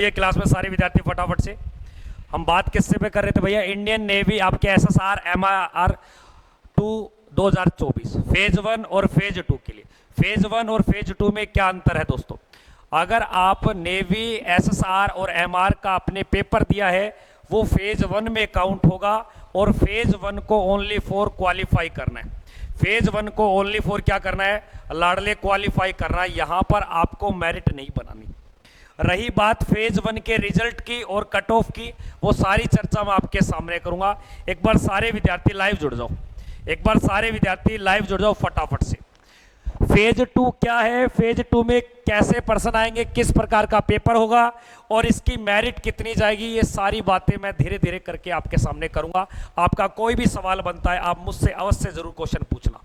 ये क्लास में सारे विद्यार्थी फटाफट से हम बात किससे पे कर रहे थे भैया, इंडियन नेवी आपके एसएसआर एमआर 2024 फेज 1 और फेज 2 के लिए। फेज 1 और फेज 2 में क्या अंतर है दोस्तों? अगर आप नेवी एसएसआर और एमआर का अपने पेपर दिया है वो फेज 1 में काउंट होगा और फेज 1 को ओनली फॉर क्वालिफाई करना है। फेज 1 को ओनली फॉर क्या करना है लाडले, क्वालिफाई करना है। यहां पर आपको मेरिट नहीं बनानी। रही बात फेज 1 के रिजल्ट की और कट ऑफ की, वो सारी चर्चा मैं आपके सामने करूंगा। एक बार सारे विद्यार्थी लाइव जुड़ जाओ, एक बार सारे विद्यार्थी लाइव जुड़ जाओ फटाफट से। फेज 2 क्या है, फेज 2 में कैसे पर्सन आएंगे, किस प्रकार का पेपर होगा और इसकी मेरिट कितनी जाएगी, ये सारी बातें मैं धीरे धीरे करके आपके सामने करूंगा। आपका कोई भी सवाल बनता है आप मुझसे अवश्य जरूर क्वेश्चन पूछना।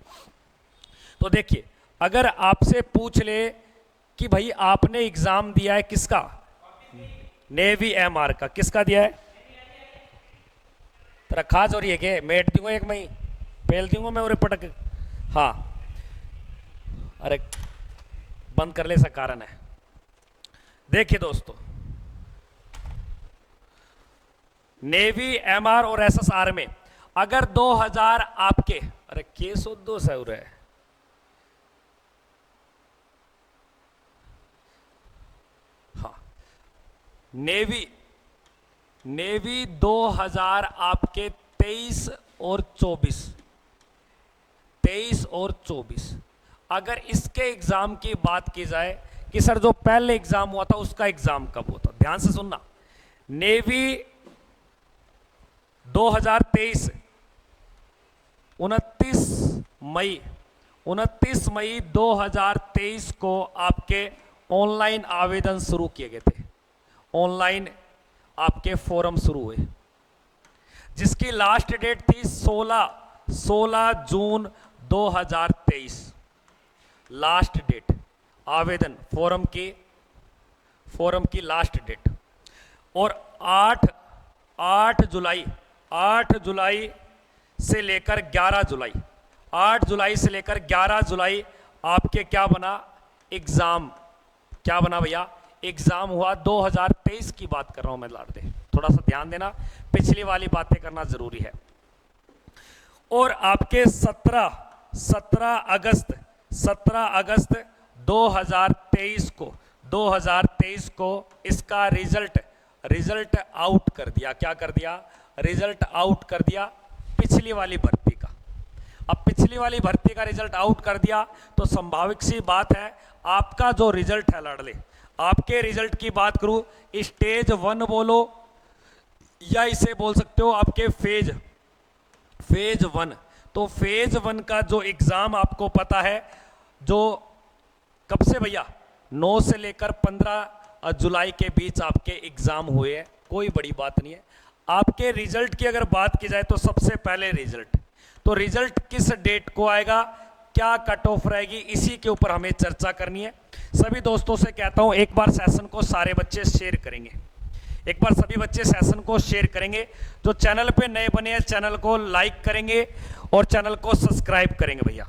तो देखिए, अगर आपसे पूछ ले कि भाई आपने एग्जाम दिया है किसका, नेवी एमआर का, किसका दिया है? तेरा खास हो रही है क्या? मेट दूंगा एक मई पेल दूंगा मैं और पटक। हाँ, अरे बंद कर ले, ऐसा कारण है। देखिए दोस्तों, नेवी एमआर और एसएसआर में अगर 2000 आपके, अरे केस 2 सौ है, नेवी 2000 आपके 23 और 24, अगर इसके एग्जाम की बात की जाए कि सर जो पहले एग्जाम हुआ था उसका एग्जाम कब हुआ था, ध्यान से सुनना। नेवी 2023 29 मई 2023 को आपके ऑनलाइन आवेदन शुरू किए गए थे। ऑनलाइन आपके फॉर्म शुरू हुए जिसकी लास्ट डेट थी 16 जून 2023। लास्ट डेट आवेदन फॉर्म की लास्ट डेट। और 8 जुलाई से लेकर 11 जुलाई, 8 जुलाई से लेकर 11 जुलाई आपके क्या बना, एग्जाम क्या बना भैया, एग्जाम हुआ। 2023 की बात कर रहा हूं मैं लाडले, थोड़ा सा ध्यान देना, पिछली वाली बातें करना जरूरी है। और आपके 17 अगस्त 2023 को इसका रिजल्ट आउट कर दिया। क्या कर दिया? रिजल्ट आउट कर दिया पिछली वाली भर्ती का। अब पिछली वाली भर्ती का रिजल्ट आउट कर दिया तो संभावित सी बात है आपका जो रिजल्ट है लाडले, आपके रिजल्ट की बात करूं, स्टेज 1 बोलो या इसे बोल सकते हो आपके फेज 1। तो फेज 1 का जो एग्जाम आपको पता है जो कब से भैया, 9 से लेकर 15 जुलाई के बीच आपके एग्जाम हुए हैं। कोई बड़ी बात नहीं है। आपके रिजल्ट की अगर बात की जाए तो सबसे पहले रिजल्ट किस डेट को आएगा, क्या कट ऑफ रहेगी, इसी के ऊपर हमें चर्चा करनी है। सभी दोस्तों से कहता हूं एक बार सेशन को सारे बच्चे शेयर करेंगे, एक बार सभी बच्चे सेशन को शेयर करेंगे। जो चैनल पे नए बने हैं चैनल को लाइक करेंगे और चैनल को सब्सक्राइब करेंगे भैया।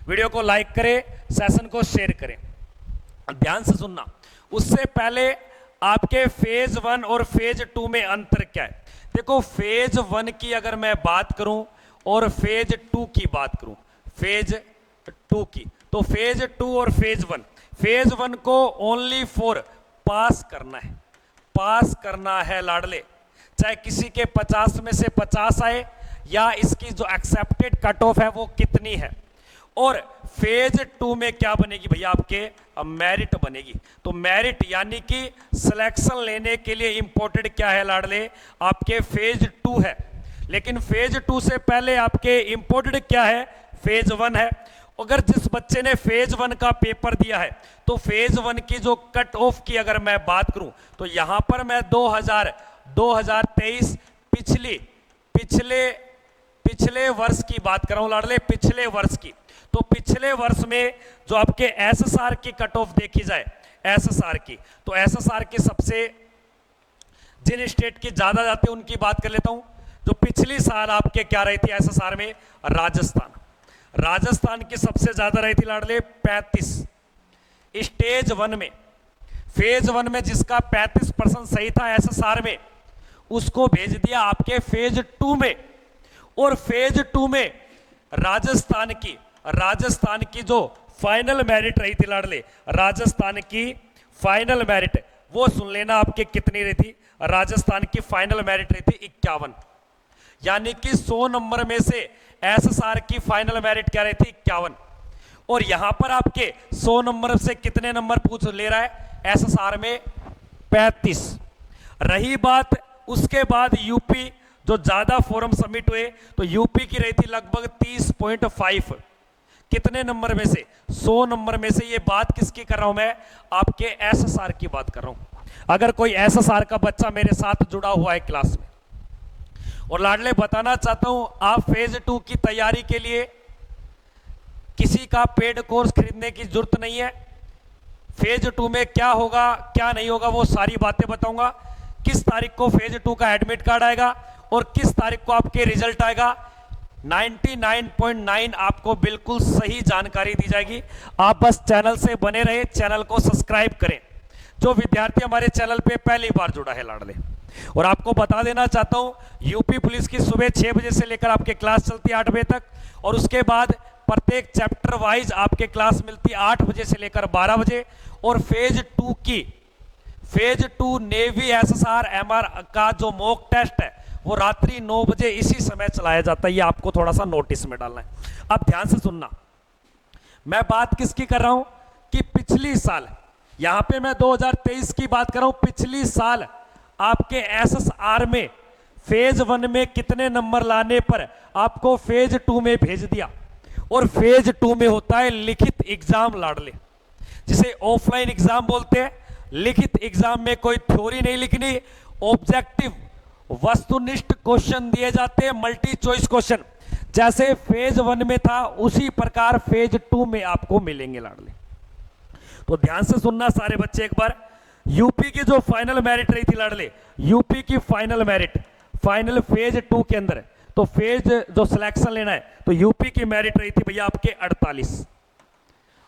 वीडियो को लाइक करें, सेशन को शेयर करें। ध्यान से सुनना, उससे पहले आपके फेज 1 और फेज 2 में अंतर क्या है। देखो, फेज 1 की अगर मैं बात करूं और फेज 2 की बात करूं, फेज 2 की, तो फेज 2 और फेज 1 को ओनली फॉर पास करना है लाडले, चाहे किसी के 50 में से 50 आए या इसकी जो एक्सेप्टेड कट ऑफ है वो कितनी है। और फेज 2 में क्या बनेगी भैया, आपके मेरिट बनेगी। तो मेरिट यानी कि सिलेक्शन लेने के लिए इंपॉर्टेंट क्या है लाडले, आपके फेज 2 है। लेकिन फेज 2 से पहले आपके इंपॉर्टेंट क्या है, फेज 1 है। अगर जिस बच्चे ने फेज 1 का पेपर दिया है तो फेज 1 की जो कट ऑफ की अगर मैं बात करूं तो यहां पर मैं 2023 पिछले वर्ष की बात कर रहा हूं लाडले, पिछले वर्ष की। तो पिछले वर्ष में जो आपके एसएसआर की कट ऑफ देखी जाए, एसएसआर की सबसे जिन स्टेट की ज्यादा जाती है उनकी बात कर लेता हूं। जो पिछली साल आपके क्या रही थी एसएसआर में, राजस्थान की सबसे ज्यादा रही थी लाडले 35। स्टेज 1 में फेज 1 में जिसका 35% सही था एसएसआर में, उसको भेज दिया आपके फेज 2 में। और फेज 2 में राजस्थान की जो फाइनल मेरिट रही थी लाडले, राजस्थान की फाइनल मेरिट वो सुन लेना आपके कितनी रही थी। राजस्थान की फाइनल मेरिट रही थी 51, यानी कि 100 नंबर में से एसएसआर की फाइनल मेरिट क्या रही थी 51। और यहां पर आपके 100 नंबर से कितने नंबर पूछ ले रहा है एसएसआर में 35। रही बात उसके बाद यूपी, जो ज्यादा फॉर्म सबमिट हुए तो यूपी की रही थी लगभग 30.5, कितने नंबर में से 100 नंबर में से। ये बात किसकी कर रहा हूं मैं, आपके एसएसआर की बात कर रहा हूं। अगर कोई एसएसआर का बच्चा मेरे साथ जुड़ा हुआ है क्लास में, और लाडले बताना चाहता हूं आप फेज 2 की तैयारी के लिए किसी का पेड कोर्स खरीदने की जरूरत नहीं है। फेज 2 में क्या होगा क्या नहीं होगा वो सारी बातें बताऊंगा। किस तारीख को फेज 2 का एडमिट कार्ड आएगा और किस तारीख को आपके रिजल्ट आएगा, 99.9 आपको बिल्कुल सही जानकारी दी जाएगी। आप बस चैनल से बने रहे, चैनल को सब्सक्राइब करें। जो विद्यार्थी हमारे चैनल पे पहली बार जुड़ा है लाडले, और आपको बता देना चाहता हूं यूपी पुलिस की सुबह 6 बजे से लेकर आपके क्लास चलती है 8 बजे तक, और उसके बाद प्रत्येक चैप्टर वाइज आपके क्लास मिलती है 8 बजे से लेकर 12 बजे। और फेज 2 नेवी एसएसआर एमआर का जो मॉक टेस्ट है वो रात्रि 9 बजे इसी समय चलाया जाता है। ये आपको थोड़ा सा नोटिस में डालना है। अब ध्यान से सुनना, मैं बात किसकी कर रहा हूं कि पिछली साल, यहां पे मैं 2023 की बात कर रहा हूं, पिछली साल आपके एसएसआर में फेज 1 में कितने नंबर लाने पर आपको फेज 2 में भेज दिया। और फेज 2 में होता है लिखित एग्जाम लाडले, जिसे ऑफलाइन एग्जाम बोलते हैं। लिखित एग्जाम में कोई थ्योरी नहीं लिखनी, ऑब्जेक्टिव वस्तुनिष्ठ क्वेश्चन दिए जाते हैं, मल्टी चॉइस क्वेश्चन। जैसे फेज 1 में था उसी प्रकार फेज 2 में आपको मिलेंगे लाडले। तो ध्यान से सुनना सारे बच्चे एक बार। यूपी की जो फाइनल मेरिट रही थी लाडले, यूपी की फाइनल मेरिट, फाइनल फेज 2 के अंदर, तो फेज जो सिलेक्शन लेना है तो यूपी की मेरिट रही थी भैया आपके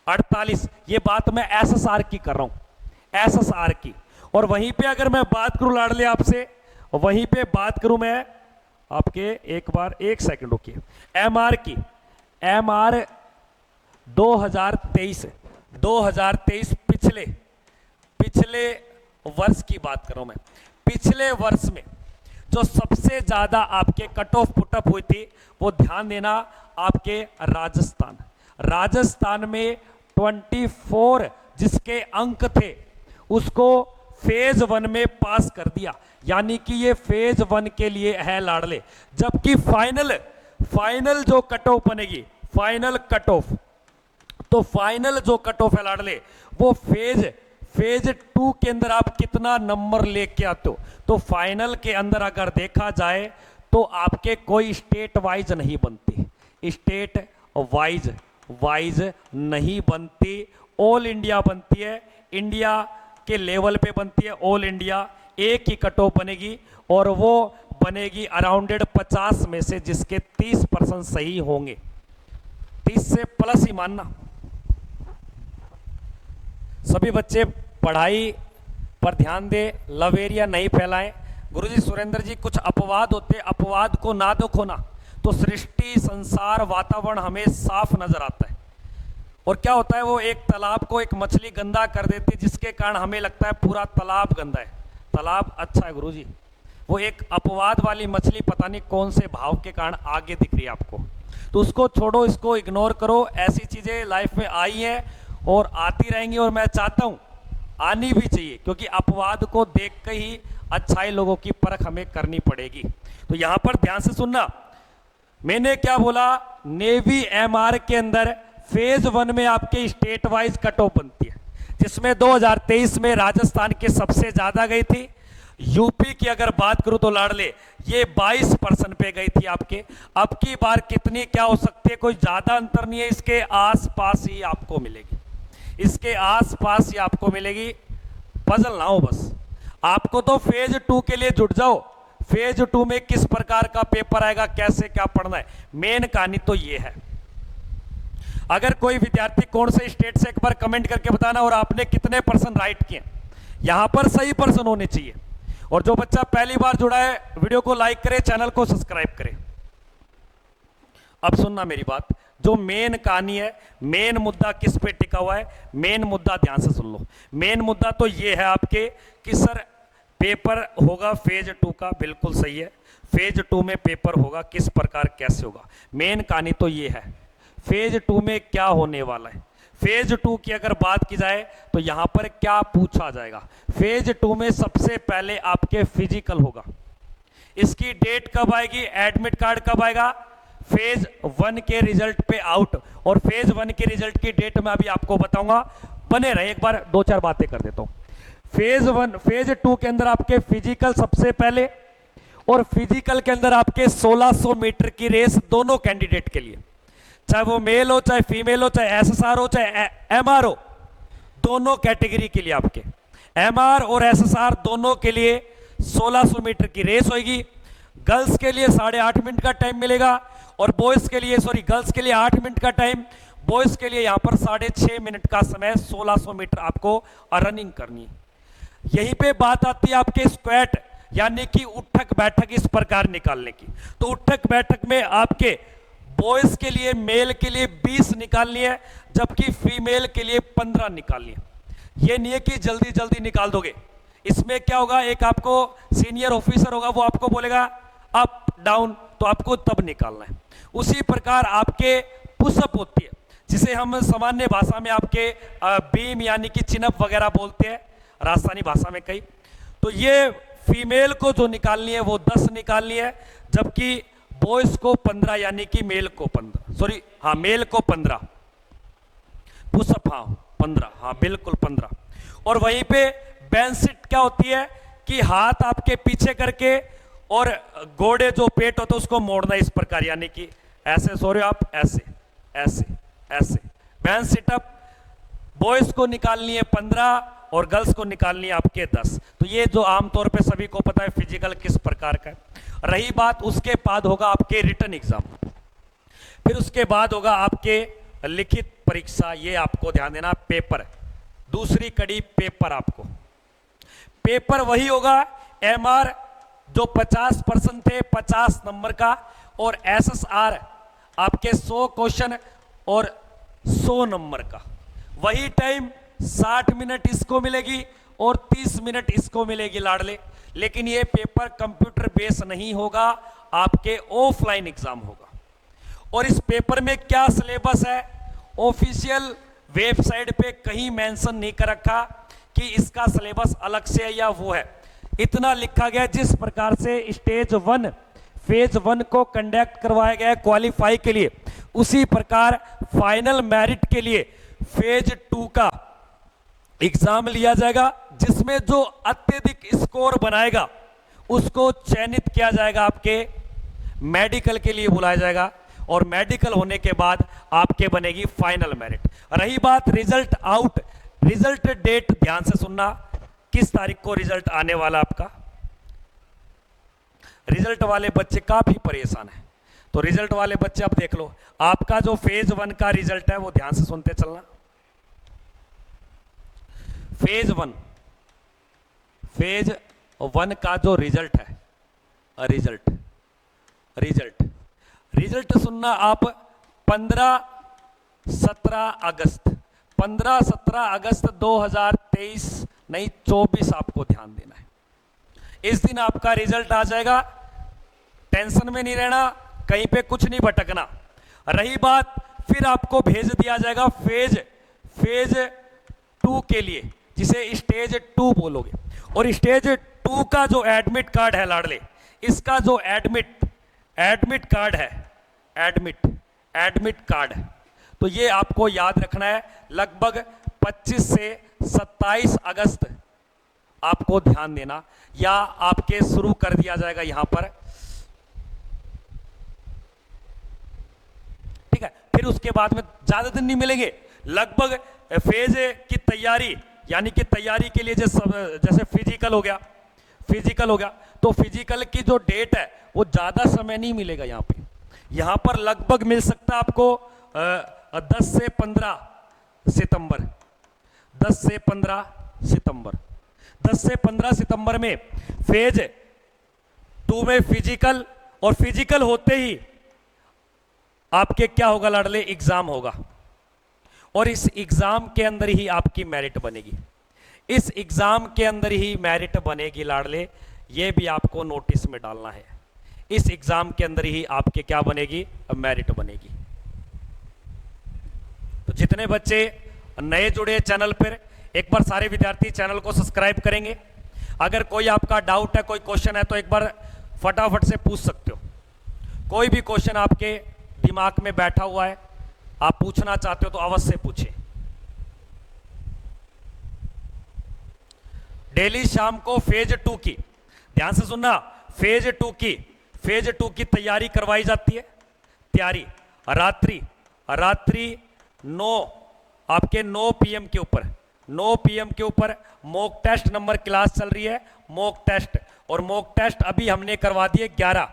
48। ये बात मैं एसएसआर की कर रहा हूं, एसएसआर की। और वहीं पे अगर मैं बात करूं लाडले आपसे, वहीं पे बात करूं मैं आपके, एक सेकंड रुकिए, एमआर की, एमआर 2023 पिछले वर्ष की बात कर रहा हूं मैं। पिछले वर्ष में जो सबसे ज्यादा आपके कट ऑफ पुटअप हुई थी वो ध्यान देना आपके राजस्थान में 24 जिसके अंक थे उसको फेज 1 में पास कर दिया, यानी कि ये फेज 1 के लिए है लाडले। जबकि फाइनल जो कट ऑफ बनेगी, फाइनल कट ऑफ, तो फाइनल जो कट ऑफ है लाडले वो फेज 2 के अंदर आप कितना नंबर लेके आते हो। तो फाइनल के अंदर अगर देखा जाए तो आपके कोई स्टेट वाइज नहीं बनती, स्टेट वाइज नहीं बनती, ऑल इंडिया बनती है, इंडिया के लेवल पे बनती है ऑल इंडिया। एक ही कट ऑफ बनेगी और वो बनेगी अराउंडेड 50 में से जिसके 30% सही होंगे, 30 से प्लस ही मानना। सभी बच्चे पढ़ाई पर ध्यान दे, लवेरिया नहीं फैलाएं। गुरुजी सुरेंद्र जी कुछ अपवाद होते, अपवाद को ना देखो ना तो सृष्टि संसार वातावरण हमें साफ नजर आता है। और क्या होता है, वो एक तालाब को एक मछली गंदा कर देती है जिसके कारण हमें लगता है पूरा तालाब गंदा है, तालाब अच्छा है गुरुजी। वो एक अपवाद वाली मछली पता नहीं कौन से भाव के कारण आगे दिख रही है आपको, तो उसको छोड़ो, इसको इग्नोर करो। ऐसी चीजें लाइफ में आई हैं और आती रहेंगी, और मैं चाहता हूं आनी भी चाहिए, क्योंकि अपवाद को देख के ही अच्छाई लोगों की परख हमें करनी पड़ेगी। तो यहां पर ध्यान से सुनना, मैंने क्या बोला, नेवी एमआर के अंदर फेज 1 में आपके स्टेट वाइज कट ऑफ बनती है, जिसमें 2023 में राजस्थान के सबसे ज्यादा गई थी। यूपी की अगर बात करूं तो लाडले ये 22% पे गई थी आपके। अब की बार कितनी क्या हो सकती है, कोई ज्यादा अंतर नहीं है, इसके आसपास ही आपको मिलेगी, इसके आसपास ही आपको मिलेगी। पजल ना हो बस, आपको तो फेज 2 के लिए जुट जाओ। फेज 2 में किस प्रकार का पेपर आएगा, कैसे क्या पढ़ना है, मेन कहानी तो ये है। अगर कोई विद्यार्थी कौन से स्टेट से, एक बार कमेंट करके बताना, और आपने कितने % राइट किए। यहां पर सही पर्सन होने चाहिए। और जो बच्चा पहली बार जुड़ा है वीडियो को लाइक करे, चैनल को सब्सक्राइब करे। अब सुनना मेरी बात, जो मेन कहानी है, मेन मुद्दा किस पे टिका हुआ है, मेन मुद्दा ध्यान से सुन लो। मेन मुद्दा तो ये है आपके कि सर पेपर होगा फेज 2 का, बिल्कुल सही है, फेज 2 में पेपर होगा, किस प्रकार कैसे होगा। मेन कहानी तो ये है फेज 2 में क्या होने वाला है। फेज 2 की अगर बात की जाए तो यहां पर क्या पूछा जाएगा। फेज 2 में सबसे पहले आपके फिजिकल होगा। इसकी डेट कब आएगी, एडमिट कार्ड कब आएगा, फेज 1 के रिजल्ट पे आउट। और फेज 1 के रिजल्ट की डेट मैं अभी आपको बताऊंगा, बने रहे, एक बार 2-4 बातें कर देता हूं। फेज 2 के अंदर आपके फिजिकल सबसे पहले, और फिजिकल के अंदर आपके 1600 मीटर की रेस दोनों कैंडिडेट के लिए, चाहे वो मेल हो चाहे फीमेल हो, चाहे एसएसआर हो चाहे एमआर हो, दोनों कैटेगरी के लिए आपके एमआर और एसएसआर दोनों के लिए 1600 मीटर की रेस होगी। गर्ल्स के लिए 8.5 मिनट का टाइम मिलेगा, और बॉयज के लिए गर्ल्स के लिए 8 मिनट का टाइम, बॉयज के लिए यहां पर 6.5 मिनट का समय 1600 मीटर आपको रनिंग करनी है। यहीं पे बात आती है आपके स्क्वाट यानी कि उठक बैठक इस प्रकार निकालने की। तो उठक बैठक में आपके बॉयज के लिए, मेल के लिए 20 निकालनी है, जबकि फीमेल के लिए 15 निकालनी है। ये नहीं है कि जल्दी जल्दी निकाल दोगे। इसमें क्या होगा, एक आपको सीनियर ऑफिसर होगा, वो आपको बोलेगा अप डाउन, तो आपको तब निकालना है। उसी प्रकार आपके पुशअप होती है, जिसे हम सामान्य भाषा में आपके बीम यानी कि चिनअप वगैरह बोलते हैं, राजस्थानी भाषा में कई। तो ये फीमेल को जो निकालनी है वो 10 निकालनी है, जबकि बॉयज को 15 यानी कि मेल को 15, मेल को 15 पुशअप, 15, बिल्कुल 15। और वहीं पे बेंच सिट क्या होती है कि हाथ आपके पीछे करके और गोड़े जो पेट होता है उसको मोड़ना इस प्रकार, यानी कि ऐसे आप ऐसे ऐसे ऐसे। बेंच सिटअप बॉयज को निकालनी है 15 और गर्ल्स को निकालनी है आपके 10। तो ये जो आमतौर पे सभी को पता है फिजिकल किस प्रकार का है। रही बात, उसके बाद होगा आपके रिटन एग्जाम, फिर उसके बाद होगा आपके लिखित परीक्षा। ये आपको ध्यान देना, पेपर, दूसरी कड़ी पेपर। आपको पेपर वही होगा, एमआर जो 50% थे 50 नंबर का, और एसएसआर आपके 100 क्वेश्चन और 100 नंबर का। वही टाइम 60 मिनट इसको मिलेगी और 30 मिनट इसको मिलेगी लाडले। लेकिन ये पेपर कंप्यूटर बेस नहीं होगा, आपके ऑफलाइन एग्जाम होगा। और इस पेपर में क्या सिलेबस है, ऑफिशियल वेबसाइट पे कहीं मेंशन नहीं कर रखा कि इसका सिलेबस अलग से है या वो है। इतना लिखा गया जिस प्रकार से स्टेज 1 फेज 1 को कंडक्ट करवाया गया है क्वालिफाई के लिए, उसी प्रकार फाइनल मेरिट के लिए फेज 2 का एग्जाम लिया जाएगा, जिसमें जो अत्यधिक स्कोर बनाएगा उसको चयनित किया जाएगा, आपके मेडिकल के लिए बुलाया जाएगा, और मेडिकल होने के बाद आपके बनेगी फाइनल मेरिट। रही बात रिजल्ट आउट, रिजल्ट डेट ध्यान से सुनना, किस तारीख को रिजल्ट आने वाला आपका। रिजल्ट वाले बच्चे काफी परेशान हैं, तो रिजल्ट वाले बच्चे अब देख लो, आपका जो फेज 1 का रिजल्ट है वो ध्यान से सुनते चलना। फेज 1 का जो रिजल्ट है, रिजल्ट सुनना आप 15-17 अगस्त 2023 नहीं 24 आपको ध्यान देना है। इस दिन आपका रिजल्ट आ जाएगा, टेंशन में नहीं रहना, कहीं पे कुछ नहीं भटकना। रही बात, फिर आपको भेज दिया जाएगा फेज 2 के लिए, जिसे स्टेज 2 बोलोगे। और स्टेज 2 का जो एडमिट कार्ड है लाडले, इसका जो एडमिट कार्ड है, एडमिट कार्ड है, तो ये आपको याद रखना है। लगभग 25 से 27 अगस्त आपको ध्यान देना, या आपके शुरू कर दिया जाएगा यहां पर, ठीक है। फिर उसके बाद में ज्यादा दिन नहीं मिलेंगे, लगभग फेज की तैयारी, यानी कि तैयारी के लिए जैसे फिजिकल हो गया, तो फिजिकल की जो डेट है वो ज्यादा समय नहीं मिलेगा यहां पर लगभग मिल सकता है आपको 10 से 15 सितंबर, 10 से 15 सितंबर में फेज 2 में फिजिकल, और फिजिकल होते ही आपके क्या होगा लाडले, एग्जाम होगा, और इस एग्जाम के अंदर ही आपकी मेरिट बनेगी, इस एग्जाम के अंदर ही मेरिट बनेगी लाडले। ये भी आपको नोटिस में डालना है, इस एग्जाम के अंदर ही आपके क्या बनेगी, मेरिट बनेगी। तो जितने बच्चे नए जुड़े चैनल पर, एक बार सारे विद्यार्थी चैनल को सब्सक्राइब करेंगे। अगर कोई आपका डाउट है, कोई क्वेश्चन है, तो एक बार फटाफट से पूछ सकते हो। कोई भी क्वेश्चन आपके दिमाग में बैठा हुआ है, आप पूछना चाहते हो तो अवश्य पूछें। डेली शाम को फेज 2 की, ध्यान से सुनना, फेज 2 की तैयारी करवाई जाती है। तैयारी रात्रि 9 PM के ऊपर, 9 PM के ऊपर मॉक टेस्ट नंबर क्लास चल रही है, मॉक टेस्ट, और मॉक टेस्ट अभी हमने करवा दिए 11।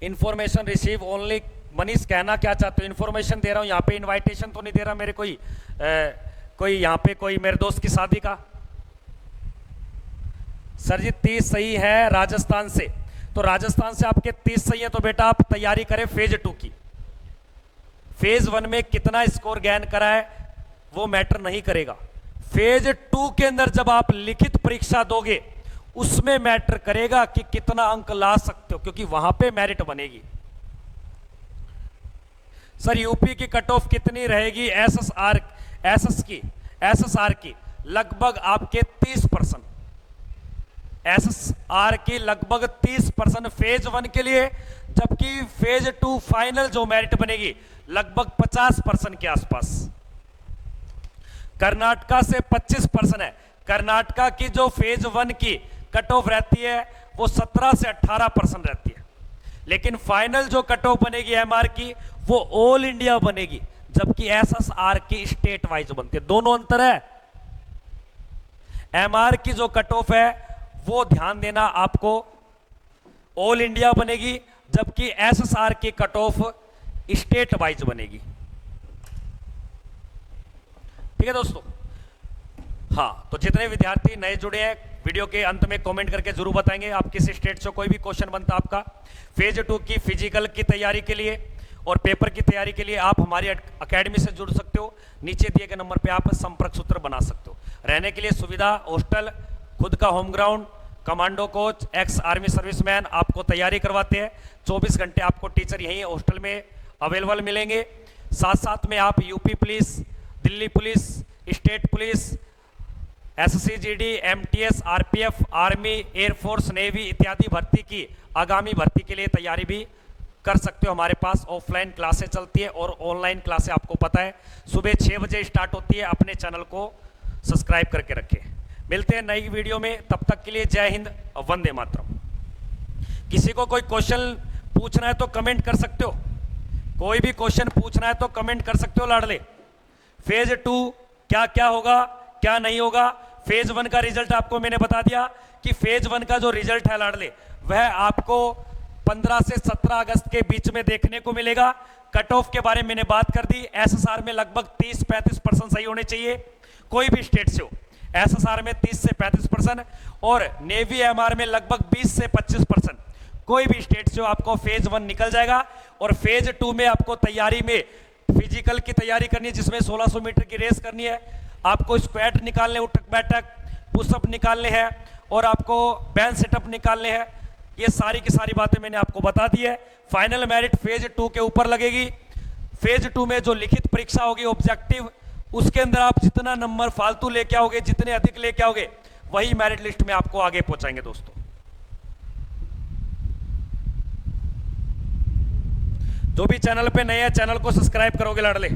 इंफॉर्मेशन रिसीव ओनली, मनीष कहना क्या चाहते हो, इंफॉर्मेशन दे रहा हूं यहाँ पे, इनवाइटेशन तो नहीं दे रहा मेरे कोई यहाँ पे कोई मेरे दोस्त की शादी का। सर जी 30 सही है राजस्थान से, तो राजस्थान से आपके 30 सही है, तो बेटा आप तैयारी करें फेज 2 की। फेज 1 में कितना स्कोर गेन करा है वो मैटर नहीं करेगा, फेज 2 के अंदर जब आप लिखित परीक्षा दोगे उसमें मैटर करेगा कि कितना अंक ला सकते हो, क्योंकि वहां पे मेरिट बनेगी। सर यूपी की कट ऑफ कितनी रहेगी एसएसआर की लगभग आपके 30%, एसएसआर की लगभग 30% फेज 1 के लिए, जबकि फेज 2 फाइनल जो मेरिट बनेगी लगभग 50% के आसपास। कर्नाटका से 25% है, कर्नाटका की जो फेज 1 की कट ऑफ रहती है वो 17 से 18% रहती है, लेकिन फाइनल जो कट ऑफ बनेगी एमआर की वो ऑल इंडिया बनेगी, जबकि एसएसआर की स्टेट वाइज बनती है। दोनों अंतर है। एमआर की जो कट ऑफ है वो ध्यान देना आपको ऑल इंडिया बनेगी, जबकि एसएसआर की कट ऑफ स्टेट वाइज बनेगी। ठीक है दोस्तों। हाँ, तो जितने विद्यार्थी नए जुड़े हैं वीडियो के अंत में कमेंट करके जरूर बताएंगे आप किस स्टेट से कोई भी क्वेश्चन बनता आपका। फेज 2 की फिजिकल की तैयारी के लिए और पेपर की तैयारी के लिए आप हमारी अकेडमी से जुड़ सकते हो। नीचे दिए गए नंबर पे आप संपर्क सूत्र बना सकते हो। रहने के लिए सुविधा, हॉस्टल, खुद का home ground, commando coach, ex army serviceman आपको तैयारी करवाते हैं। 24 घंटे आपको टीचर यहीं हॉस्टल में अवेलेबल मिलेंगे। साथ साथ में आप UP police, Delhi police, state police, SSC-GD, MTS, RPF, army, air force, navy इत्यादि भर्ती की आगामी भर्ती के लिए तैयारी भी कर सकते हो। हमारे पास ऑफलाइन क्लासें चलती है और ऑनलाइन क्लासें आपको पता है सुबह 6 बजे स्टार्ट होती है। अपने चैनल को सब्सक्राइब करके रखें। मिलते हैं नई वीडियो में, तब तक के लिए जय हिंद, वंदे मातरम। किसी को कोई क्वेश्चन पूछना है तो कमेंट कर सकते हो, कोई भी क्वेश्चन पूछना है तो कमेंट कर सकते हो लाडले। फेज 2 क्या क्या होगा क्या नहीं होगा। फेज 1 का रिजल्ट आपको मैंने बता दिया कि फेज 1 का जो रिजल्ट है लाडले वह आपको 15 से 17 अगस्त के बीच में देखने को मिलेगा। कट ऑफ के बारे में मैंने बात कर दी। एसएसआर में लगभग 30-35% सही होने चाहिए, कोई भी स्टेट से हो। एसएसआर में 30 से 35% और नेवी एमआर में लगभग 20 से 25%, कोई भी स्टेट से हो आपको फेज 1 निकल जाएगा। और फेज 2 में आपको तैयारी में फिजिकल की तैयारी करनी है, जिसमें 1600 मीटर की रेस करनी है। आपको स्क्वाट निकालने, उठक बैठक, पुशअप निकालने हैं और आपको बेंच सेटअप निकालने हैं। ये सारी की सारी बातें मैंने आपको बता दी है। फाइनल मेरिट फेज 2 के ऊपर लगेगी। फेज 2 में जो लिखित परीक्षा होगी ऑब्जेक्टिव, उसके अंदर आप जितना नंबर फालतू लेके आओगे, जितने अधिक लेके आओगे, वही मेरिट लिस्ट में आपको आगे पहुंचाएंगे दोस्तों। जो भी चैनल पे नए हैं चैनल को सब्सक्राइब करोगे लाडले।